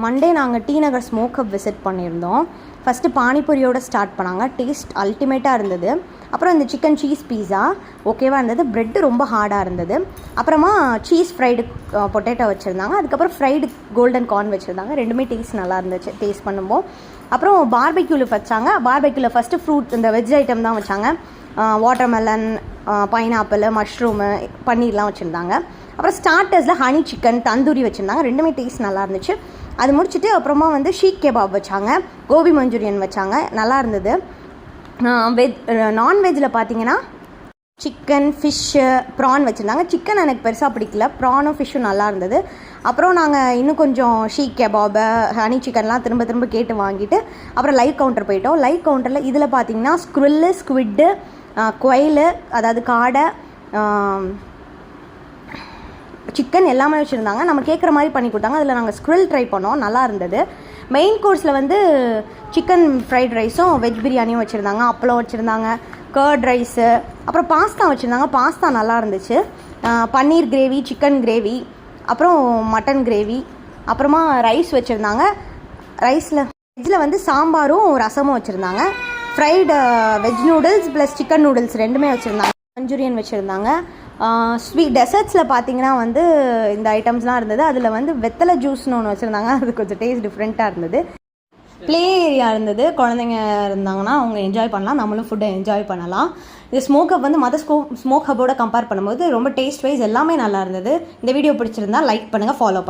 Monday நாங்கள் D நகர் smoke hub visit பண்ணியிருந்தோம். First பானிபூரியோடு start பண்ணாங்க. டேஸ்ட் அல்டிமேட்டாக இருந்தது. அப்புறம் இந்த சிக்கன் சீஸ் பீஸா ஓகேவாக இருந்தது. ப்ரெட்டு ரொம்ப ஹார்டாக இருந்தது. அப்புறமா சீஸ் ஃப்ரைடு பொட்டேட்டோ வச்சுருந்தாங்க. அதுக்கப்புறம் ஃப்ரைடு கோல்டன் கார்ன் வச்சுருந்தாங்க. ரெண்டுமே டேஸ்ட் நல்லா இருந்துச்சு டேஸ்ட் பண்ணும்போது. அப்புறம் பார்பெக்யூவில் வச்சாங்க. பார்பெக்யூவில் ஃபஸ்ட்டு ஃப்ரூட் இந்த வெஜ் ஐட்டம் தான் வச்சாங்க. வாட்டர்மெலன், பைனாப்பிள், மஷ்ரூமு, பன்னீர்லாம் வச்சுருந்தாங்க. அப்புறம் ஸ்டார்டர்ஸில் ஹனி சிக்கன், தந்தூரி வச்சுருந்தாங்க. ரெண்டுமே டேஸ்ட் நல்லா இருந்துச்சு. அது முடிச்சுட்டு அப்புறமா வந்து ஷீக் கெபாப் வச்சாங்க, கோபி மஞ்சூரியன் வச்சாங்க, நல்லா இருந்தது. நான்வெஜ்ஜில் பார்த்தீங்கன்னா சிக்கன், ஃபிஷ்ஷு, ப்ரான் வச்சுருந்தாங்க. சிக்கன் எனக்கு பெருசாக பிடிக்கல, ப்ரானும் ஃபிஷ்ஷும் நல்லா இருந்தது. அப்புறம் நாங்கள் இன்னும் கொஞ்சம் ஷீக் கெபாபு, ஹனி சிக்கன்லாம் திரும்ப கேட்டு வாங்கிட்டு அப்புறம் லைவ் கவுண்டர் போயிட்டோம். லைவ் கவுண்டரில் இதில் பார்த்தீங்கன்னா ஸ்க்ரில்லு, ஸ்குவிட்டு, குவைலு, அதாவது காடை, சிக்கன் எல்லாமே வச்சுருந்தாங்க. நம்ம கேட்குற மாதிரி பண்ணி கொடுத்தாங்க. அதில் நாங்கள் ஸ்க்ரில் ட்ரை பண்ணோம், நல்லா இருந்தது. மெயின் கோர்ஸில் வந்து சிக்கன் ஃப்ரைட் ரைஸும் வெஜ் பிரியாணியும் வச்சுருந்தாங்க. அப்பளம் வச்சுருந்தாங்க, கர்ட் ரைஸு, அப்புறம் பாஸ்தா வச்சுருந்தாங்க. பாஸ்தா நல்லா இருந்துச்சு. பன்னீர் கிரேவி, சிக்கன் கிரேவி, அப்புறம் மட்டன் கிரேவி, அப்புறமா ரைஸ் வச்சுருந்தாங்க. வெஜ்ஜில் வந்து சாம்பாரும் ரசமும் வச்சுருந்தாங்க. Fried veg noodles plus chicken noodles ரெண்டுமே வச்சுருந்தாங்க. மஞ்சூரியன் வச்சுருந்தாங்க. ஸ்வீட் டெசர்ட்ஸில் பார்த்தீங்கன்னா வந்து இந்த ஐட்டம்ஸ்லாம் இருந்தது. அதில் வந்து வெத்தலை ஜூஸ்னு ஒன்று வச்சுருந்தாங்க. அது கொஞ்சம் டேஸ்ட் டிஃப்ரெண்ட்டாக இருந்தது. ப்ளே ஏரியா இருந்தது. குழந்தைங்க இருந்தாங்கன்னா அவங்க என்ஜாய் பண்ணலாம், நம்மளும் ஃபுட்டை என்ஜாய் பண்ணலாம். இந்த ஸ்மோக் ஹப் வந்து மற்ற ஸ்மோக் ஹப்போட கம்பேர் பண்ணும்போது ரொம்ப டேஸ்ட் வைஸ் எல்லாமே நல்லா இருந்தது. இந்த வீடியோ பிடிச்சிருந்தா லைக் பண்ணுங்கள், ஃபாலோ பண்ணுங்கள்.